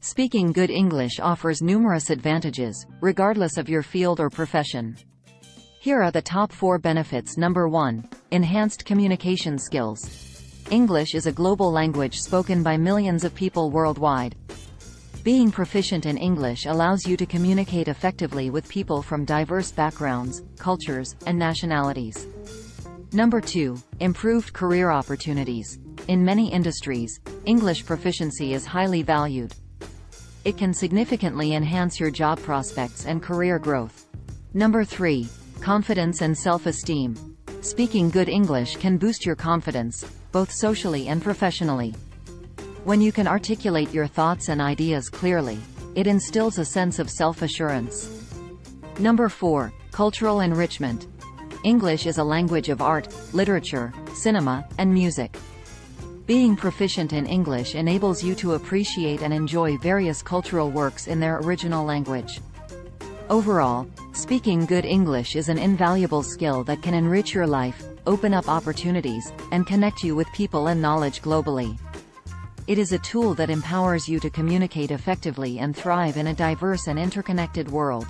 Speaking good English offers numerous advantages, regardless of your field or profession. Here are the top 4 benefits. Number 1. Enhanced communication skills. English is a global language spoken by millions of people worldwide. Being proficient in English allows you to communicate effectively with people from diverse backgrounds, cultures, and nationalities. Number 2. Improved career opportunities. In many industries, English proficiency is highly valued. It can significantly enhance your job prospects and career growth. Number 3. Confidence and self-esteem. Speaking good English can boost your confidence, both socially and professionally. When you can articulate your thoughts and ideas clearly, it instills a sense of self-assurance. Number 4. Cultural enrichment. English is a language of art, literature, cinema, and music. Being proficient in English enables you to appreciate and enjoy various cultural works in their original language. Overall, speaking good English is an invaluable skill that can enrich your life, open up opportunities, and connect you with people and knowledge globally. It is a tool that empowers you to communicate effectively and thrive in a diverse and interconnected world.